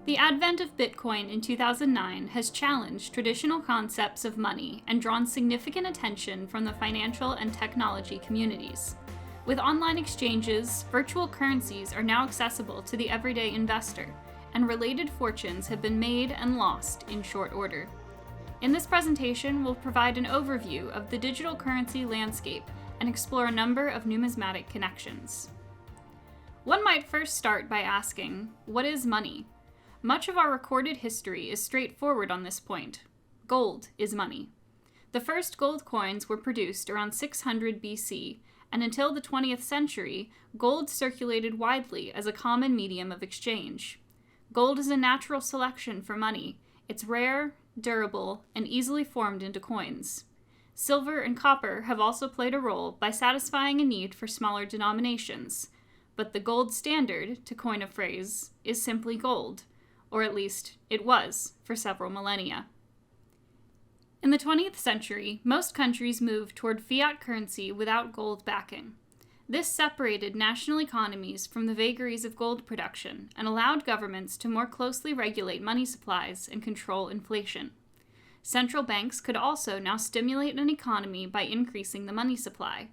The advent of Bitcoin in 2009 has challenged traditional concepts of money and drawn significant attention from the financial and technology communities. With online exchanges, virtual currencies are now accessible to the everyday investor, and related fortunes have been made and lost in short order. In this presentation, we'll provide an overview of the digital currency landscape and explore a number of numismatic connections. One might first start by asking, what is money? Much of our recorded history is straightforward on this point. Gold is money. The first gold coins were produced around 600 BC, and until the 20th century, gold circulated widely as a common medium of exchange. Gold is a natural selection for money. It's rare, durable, and easily formed into coins. Silver and copper have also played a role by satisfying a need for smaller denominations, but the gold standard, to coin a phrase, is simply gold, or at least it was for several millennia. In the 20th century, most countries moved toward fiat currency without gold backing. This separated national economies from the vagaries of gold production and allowed governments to more closely regulate money supplies and control inflation. Central banks could also now stimulate an economy by increasing the money supply.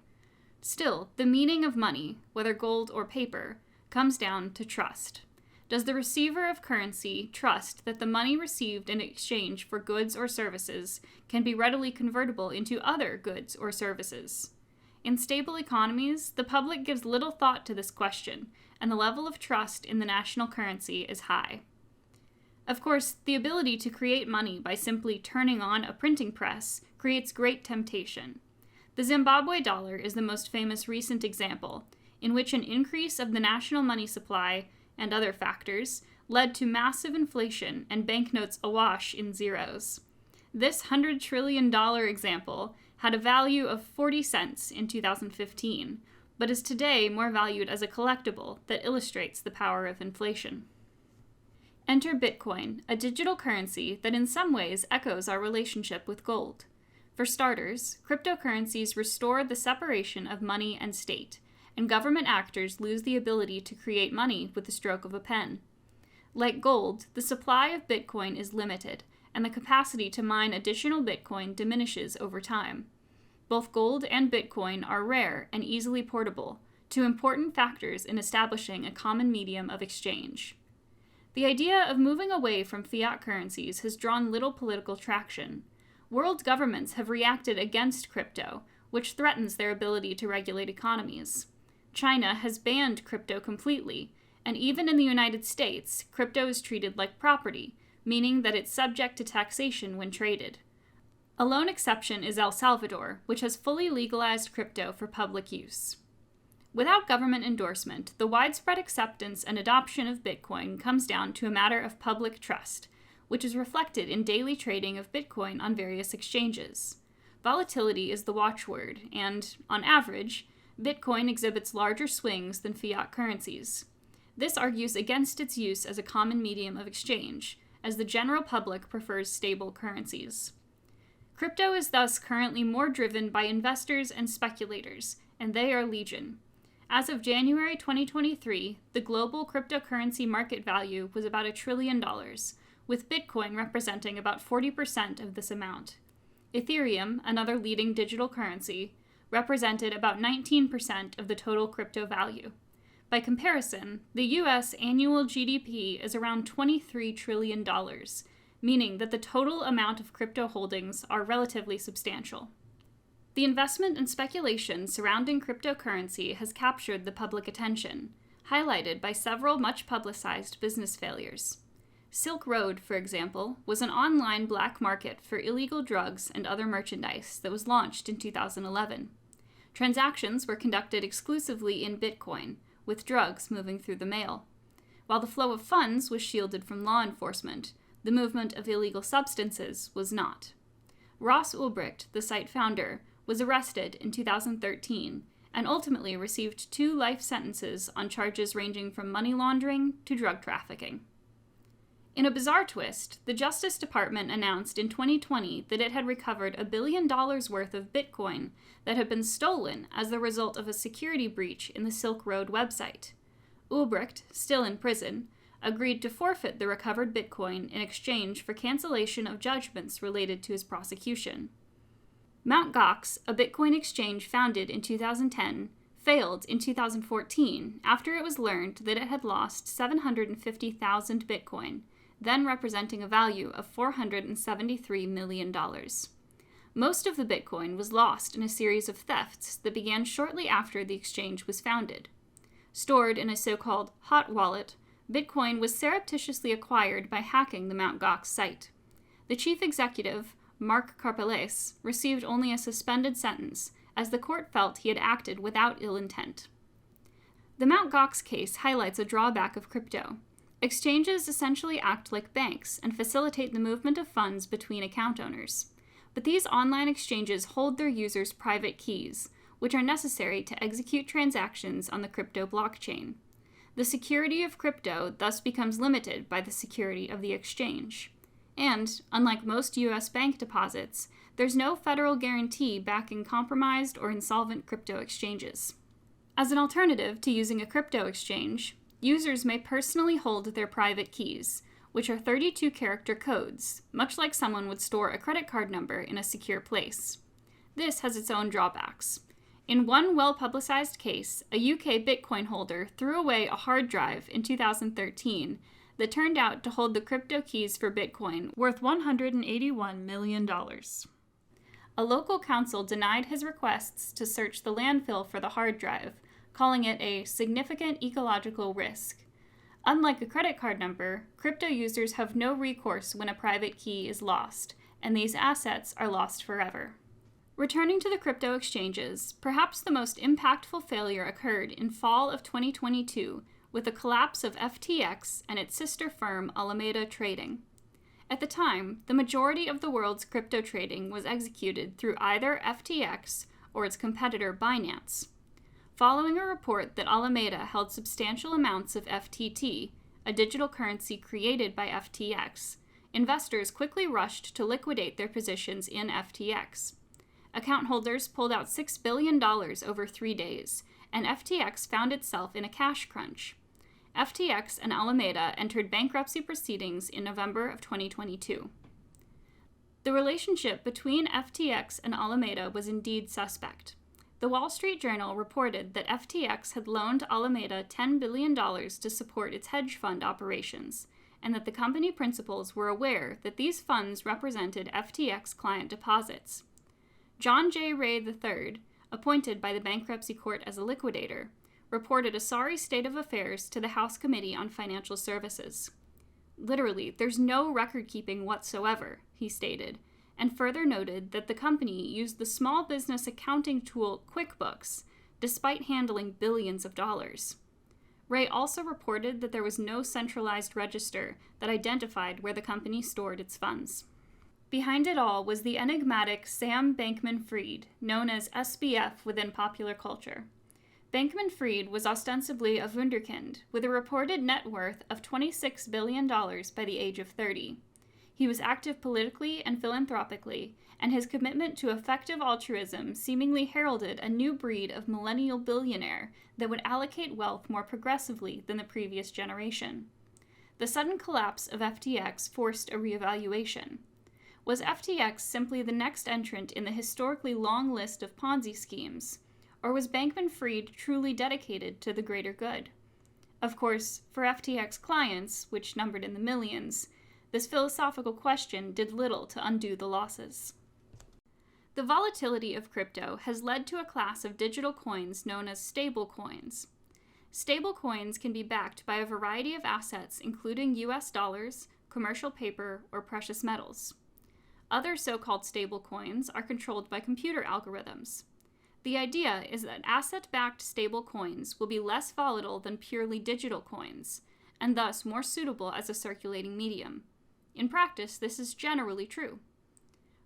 Still, the meaning of money, whether gold or paper, comes down to trust. Does the receiver of currency trust that the money received in exchange for goods or services can be readily convertible into other goods or services? In stable economies, the public gives little thought to this question, and the level of trust in the national currency is high. Of course, the ability to create money by simply turning on a printing press creates great temptation. The Zimbabwe dollar is the most famous recent example, in which an increase of the national money supply and other factors led to massive inflation and banknotes awash in zeros. This $100 trillion example had a value of 40 cents in 2015, but is today more valued as a collectible that illustrates the power of inflation. Enter Bitcoin, a digital currency that in some ways echoes our relationship with gold. For starters, cryptocurrencies restore the separation of money and state, and government actors lose the ability to create money with the stroke of a pen. Like gold, the supply of Bitcoin is limited, and the capacity to mine additional Bitcoin diminishes over time. Both gold and Bitcoin are rare and easily portable, two important factors in establishing a common medium of exchange. The idea of moving away from fiat currencies has drawn little political traction. World governments have reacted against crypto, which threatens their ability to regulate economies. China has banned crypto completely, and even in the United States, crypto is treated like property, meaning that it's subject to taxation when traded. A lone exception is El Salvador, which has fully legalized crypto for public use. Without government endorsement, the widespread acceptance and adoption of Bitcoin comes down to a matter of public trust, which is reflected in daily trading of Bitcoin on various exchanges. Volatility is the watchword, and, on average, Bitcoin exhibits larger swings than fiat currencies. This argues against its use as a common medium of exchange, as the general public prefers stable currencies. Crypto is thus currently more driven by investors and speculators, and they are legion. As of January 2023, the global cryptocurrency market value was about $1 trillion, with Bitcoin representing about 40% of this amount. Ethereum, another leading digital currency, represented about 19% of the total crypto value. By comparison, the US annual GDP is around $23 trillion, meaning that the total amount of crypto holdings are relatively substantial. The investment and speculation surrounding cryptocurrency has captured the public attention, highlighted by several much-publicized business failures. Silk Road, for example, was an online black market for illegal drugs and other merchandise that was launched in 2011. Transactions were conducted exclusively in Bitcoin, with drugs moving through the mail. While the flow of funds was shielded from law enforcement, the movement of illegal substances was not. Ross Ulbricht, the site founder, was arrested in 2013 and ultimately received 2 life sentences on charges ranging from money laundering to drug trafficking. In a bizarre twist, the Justice Department announced in 2020 that it had recovered $1 billion worth of Bitcoin that had been stolen as the result of a security breach in the Silk Road website. Ulbricht, still in prison, agreed to forfeit the recovered Bitcoin in exchange for cancellation of judgments related to his prosecution. Mt. Gox, a Bitcoin exchange founded in 2010, failed in 2014 after it was learned that it had lost 750,000 Bitcoin, then representing a value of $473 million. Most of the Bitcoin was lost in a series of thefts that began shortly after the exchange was founded. Stored in a so-called hot wallet, Bitcoin was surreptitiously acquired by hacking the Mt. Gox site. The chief executive, Mark Karpeles, received only a suspended sentence, as the court felt he had acted without ill intent. The Mt. Gox case highlights a drawback of crypto. Exchanges essentially act like banks and facilitate the movement of funds between account owners. But these online exchanges hold their users' private keys, which are necessary to execute transactions on the crypto blockchain. The security of crypto thus becomes limited by the security of the exchange. And, unlike most U.S. bank deposits, there's no federal guarantee backing compromised or insolvent crypto exchanges. As an alternative to using a crypto exchange, users may personally hold their private keys, which are 32-character codes, much like someone would store a credit card number in a secure place. This has its own drawbacks. In one well-publicized case, a UK Bitcoin holder threw away a hard drive in 2013 that turned out to hold the crypto keys for Bitcoin worth $181 million. A local council denied his requests to search the landfill for the hard drive, calling it a significant ecological risk. Unlike a credit card number, crypto users have no recourse when a private key is lost, and these assets are lost forever. Returning to the crypto exchanges, perhaps the most impactful failure occurred in fall of 2022 with the collapse of FTX and its sister firm Alameda Trading. At the time, the majority of the world's crypto trading was executed through either FTX or its competitor Binance. Following a report that Alameda held substantial amounts of FTT, a digital currency created by FTX, investors quickly rushed to liquidate their positions in FTX. Account holders pulled out $6 billion over 3 days, and FTX found itself in a cash crunch. FTX and Alameda entered bankruptcy proceedings in November of 2022. The relationship between FTX and Alameda was indeed suspect. The Wall Street Journal reported that FTX had loaned Alameda $10 billion to support its hedge fund operations, and that the company principals were aware that these funds represented FTX client deposits. John J. Ray III, appointed by the bankruptcy court as a liquidator, reported a sorry state of affairs to the House Committee on Financial Services. Literally, there's no record-keeping whatsoever, he stated, and further noted that the company used the small business accounting tool QuickBooks, despite handling billions of dollars. Ray also reported that there was no centralized register that identified where the company stored its funds. Behind it all was the enigmatic Sam Bankman-Fried, known as SBF within popular culture. Bankman-Fried was ostensibly a wunderkind, with a reported net worth of $26 billion by the age of 30. He was active politically and philanthropically, and his commitment to effective altruism seemingly heralded a new breed of millennial billionaire that would allocate wealth more progressively than the previous generation. The sudden collapse of FTX forced a reevaluation. Was FTX simply the next entrant in the historically long list of Ponzi schemes, or was Bankman-Fried truly dedicated to the greater good? Of course, for FTX clients, which numbered in the millions, this philosophical question did little to undo the losses. The volatility of crypto has led to a class of digital coins known as stablecoins. Stablecoins can be backed by a variety of assets including US dollars, commercial paper, or precious metals. Other so-called stablecoins are controlled by computer algorithms. The idea is that asset-backed stablecoins will be less volatile than purely digital coins, and thus more suitable as a circulating medium. In practice, this is generally true.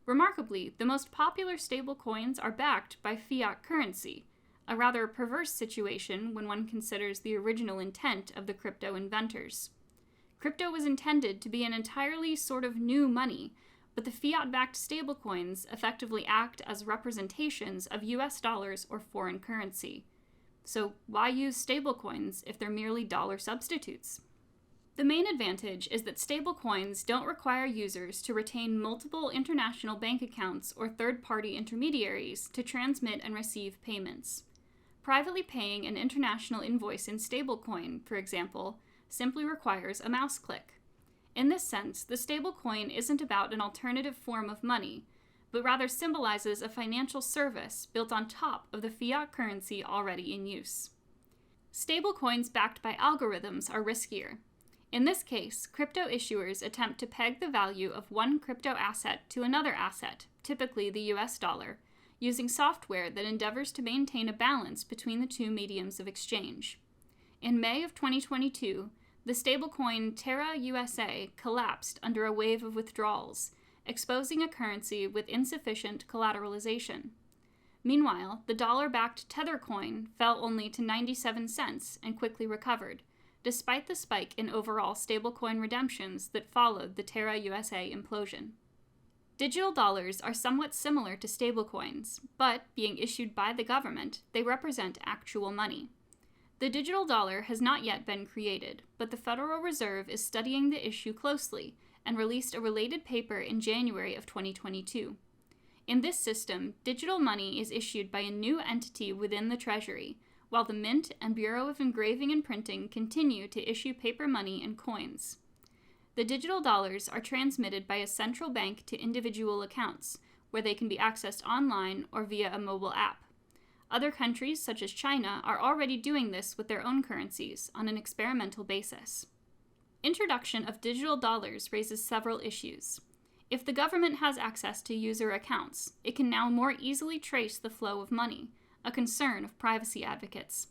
Remarkably, the most popular stablecoins are backed by fiat currency, a rather perverse situation when one considers the original intent of the crypto inventors. Crypto was intended to be an entirely sort of new money, but the fiat-backed stablecoins effectively act as representations of US dollars or foreign currency. So why use stablecoins if they're merely dollar substitutes? The main advantage is that stablecoins don't require users to retain multiple international bank accounts or third-party intermediaries to transmit and receive payments. Privately paying an international invoice in stablecoin, for example, simply requires a mouse click. In this sense, the stablecoin isn't about an alternative form of money, but rather symbolizes a financial service built on top of the fiat currency already in use. Stablecoins backed by algorithms are riskier. In this case, crypto issuers attempt to peg the value of one crypto asset to another asset, typically the US dollar, using software that endeavors to maintain a balance between the two mediums of exchange. In May of 2022, the stablecoin Terra USA collapsed under a wave of withdrawals, exposing a currency with insufficient collateralization. Meanwhile, the dollar-backed Tether coin fell only to 97 cents and quickly recovered, despite the spike in overall stablecoin redemptions that followed the Terra USA implosion. Digital dollars are somewhat similar to stablecoins, but, being issued by the government, they represent actual money. The digital dollar has not yet been created, but the Federal Reserve is studying the issue closely and released a related paper in January of 2022. In this system, digital money is issued by a new entity within the Treasury, while the Mint and Bureau of Engraving and Printing continue to issue paper money and coins. The digital dollars are transmitted by a central bank to individual accounts, where they can be accessed online or via a mobile app. Other countries, such as China, are already doing this with their own currencies on an experimental basis. Introduction of digital dollars raises several issues. If the government has access to user accounts, it can now more easily trace the flow of money, a concern of privacy advocates.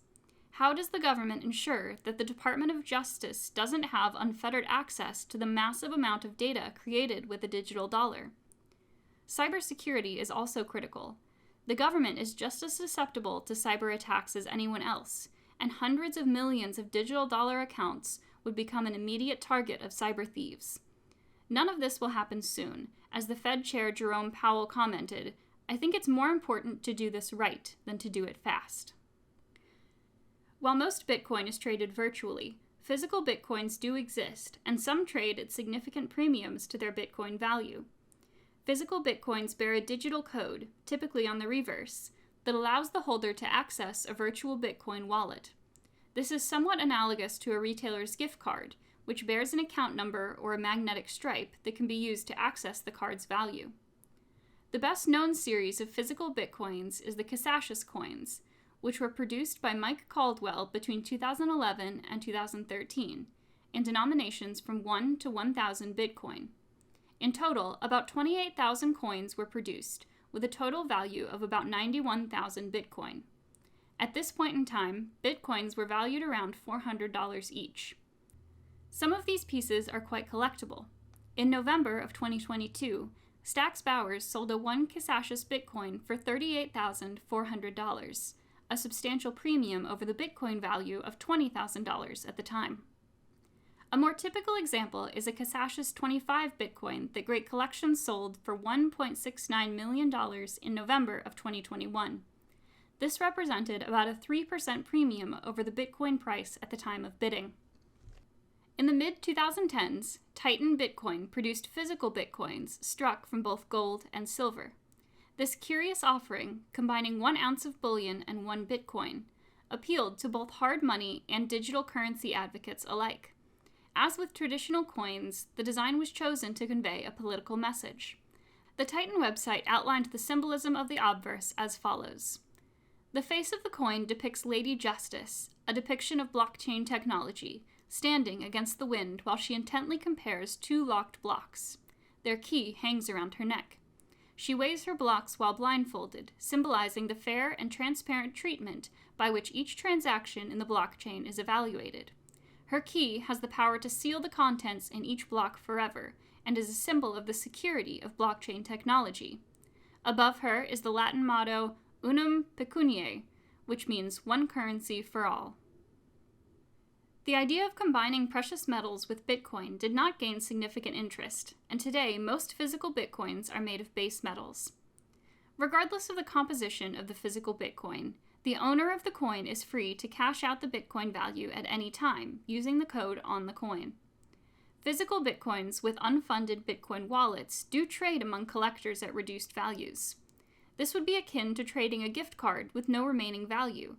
How does the government ensure that the Department of Justice doesn't have unfettered access to the massive amount of data created with a digital dollar? Cybersecurity is also critical. The government is just as susceptible to cyber attacks as anyone else, and hundreds of millions of digital dollar accounts would become an immediate target of cyber thieves. None of this will happen soon. As the Fed Chair Jerome Powell commented, "I think it's more important to do this right than to do it fast." While most Bitcoin is traded virtually, physical Bitcoins do exist, and some trade at significant premiums to their Bitcoin value. Physical Bitcoins bear a digital code, typically on the reverse, that allows the holder to access a virtual Bitcoin wallet. This is somewhat analogous to a retailer's gift card, which bears an account number or a magnetic stripe that can be used to access the card's value. The best-known series of physical Bitcoins is the Casascius coins, which were produced by Mike Caldwell between 2011 and 2013, in denominations from 1 to 1,000 Bitcoin. In total, about 28,000 coins were produced, with a total value of about 91,000 Bitcoin. At this point in time, Bitcoins were valued around $400 each. Some of these pieces are quite collectible. In November of 2022, Stax Bowers sold a 1 Casascius Bitcoin for $38,400, a substantial premium over the Bitcoin value of $20,000 at the time. A more typical example is a Casascius 25 Bitcoin that Great Collections sold for $1.69 million in November of 2021. This represented about a 3% premium over the Bitcoin price at the time of bidding. In the mid-2010s, Titan Bitcoin produced physical Bitcoins struck from both gold and silver. This curious offering, combining 1 ounce of bullion and 1 Bitcoin, appealed to both hard money and digital currency advocates alike. As with traditional coins, the design was chosen to convey a political message. The Titan website outlined the symbolism of the obverse as follows. The face of the coin depicts Lady Justice, a depiction of blockchain technology, standing against the wind while she intently compares 2 locked blocks. Their key hangs around her neck. She weighs her blocks while blindfolded, symbolizing the fair and transparent treatment by which each transaction in the blockchain is evaluated. Her key has the power to seal the contents in each block forever, and is a symbol of the security of blockchain technology. Above her is the Latin motto, Unum Pecuniae, which means one currency for all. The idea of combining precious metals with Bitcoin did not gain significant interest, and today most physical Bitcoins are made of base metals. Regardless of the composition of the physical Bitcoin, the owner of the coin is free to cash out the Bitcoin value at any time, using the code on the coin. Physical Bitcoins with unfunded Bitcoin wallets do trade among collectors at reduced values. This would be akin to trading a gift card with no remaining value.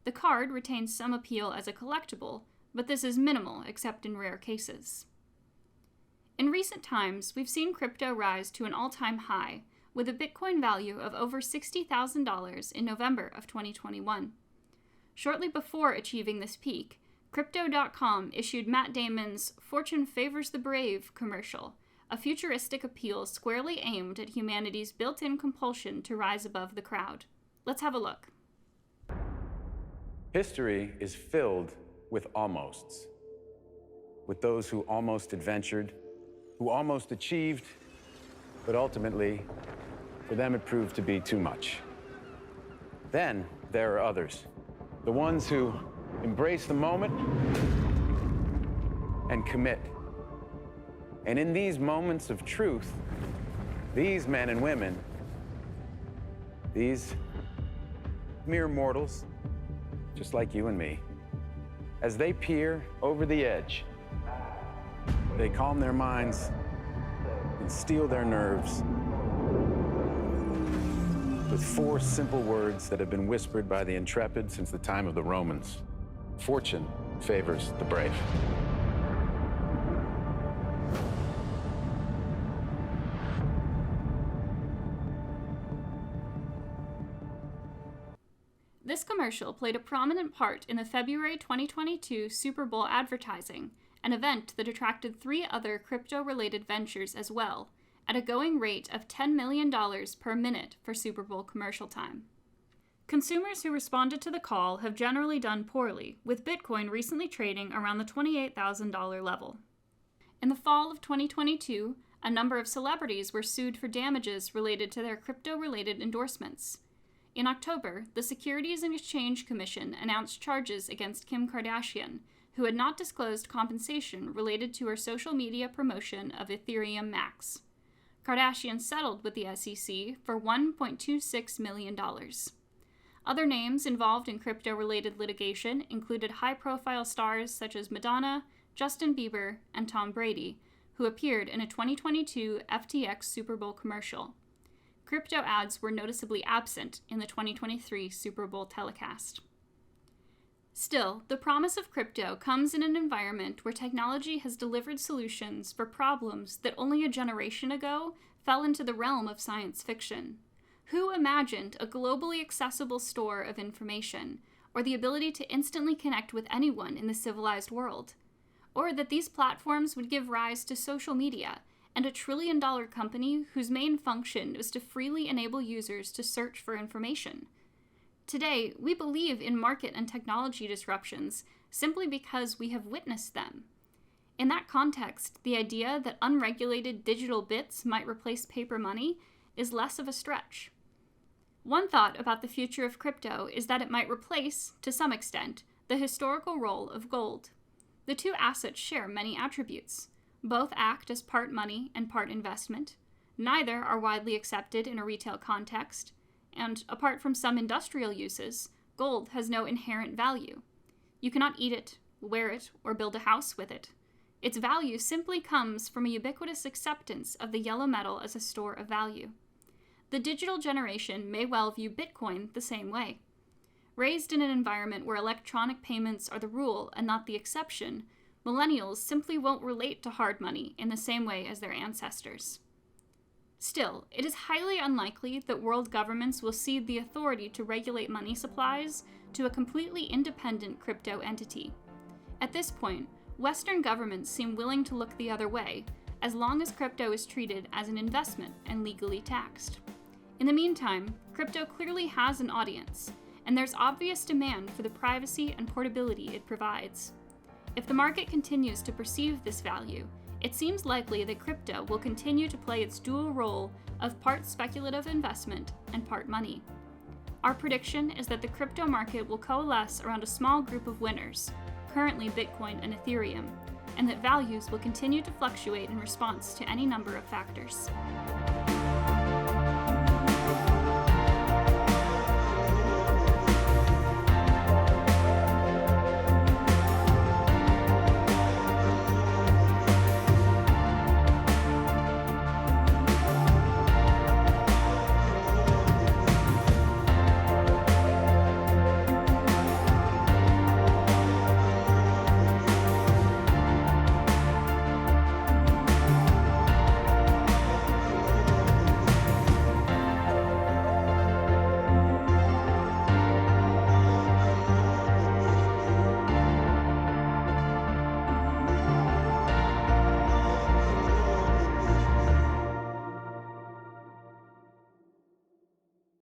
The card retains some appeal as a collectible, but this is minimal except in rare cases. In recent times, we've seen crypto rise to an all-time high, with a Bitcoin value of over $60,000 in November of 2021. Shortly before achieving this peak, Crypto.com issued Matt Damon's "Fortune Favors the Brave" commercial, a futuristic appeal squarely aimed at humanity's built-in compulsion to rise above the crowd. Let's have a look. History is filled with almosts, with those who almost adventured, who almost achieved, but ultimately, for them it proved to be too much. Then there are others, the ones who embrace the moment and commit. And in these moments of truth, these men and women, these mere mortals, just like you and me, as they peer over the edge, they calm their minds and steel their nerves with 4 simple words that have been whispered by the intrepid since the time of the Romans. Fortune favors the brave. This commercial played a prominent part in the February 2022 Super Bowl advertising, an event that attracted 3 other crypto-related ventures as well, at a going rate of $10 million per minute for Super Bowl commercial time. Consumers who responded to the call have generally done poorly, with Bitcoin recently trading around the $28,000 level. In the fall of 2022, a number of celebrities were sued for damages related to their crypto-related endorsements. In October, the Securities and Exchange Commission announced charges against Kim Kardashian, who had not disclosed compensation related to her social media promotion of Ethereum Max. Kardashian settled with the SEC for $1.26 million. Other names involved in crypto-related litigation included high-profile stars such as Madonna, Justin Bieber, and Tom Brady, who appeared in a 2022 FTX Super Bowl commercial. Crypto ads were noticeably absent in the 2023 Super Bowl telecast. Still, the promise of crypto comes in an environment where technology has delivered solutions for problems that only a generation ago fell into the realm of science fiction. Who imagined a globally accessible store of information, or the ability to instantly connect with anyone in the civilized world? Or that these platforms would give rise to social media, and a trillion-dollar company whose main function was to freely enable users to search for information? Today, we believe in market and technology disruptions simply because we have witnessed them. In that context, the idea that unregulated digital bits might replace paper money is less of a stretch. One thought about the future of crypto is that it might replace, to some extent, the historical role of gold. The two assets share many attributes. Both act as part money and part investment. Neither are widely accepted in a retail context. And apart from some industrial uses, gold has no inherent value. You cannot eat it, wear it, or build a house with it. Its value simply comes from a ubiquitous acceptance of the yellow metal as a store of value. The digital generation may well view Bitcoin the same way. Raised in an environment where electronic payments are the rule and not the exception, millennials simply won't relate to hard money in the same way as their ancestors. Still, it is highly unlikely that world governments will cede the authority to regulate money supplies to a completely independent crypto entity. At this point, Western governments seem willing to look the other way, as long as crypto is treated as an investment and legally taxed. In the meantime, crypto clearly has an audience, and there's obvious demand for the privacy and portability it provides. If the market continues to perceive this value, it seems likely that crypto will continue to play its dual role of part speculative investment and part money. Our prediction is that the crypto market will coalesce around a small group of winners, currently Bitcoin and Ethereum, and that values will continue to fluctuate in response to any number of factors.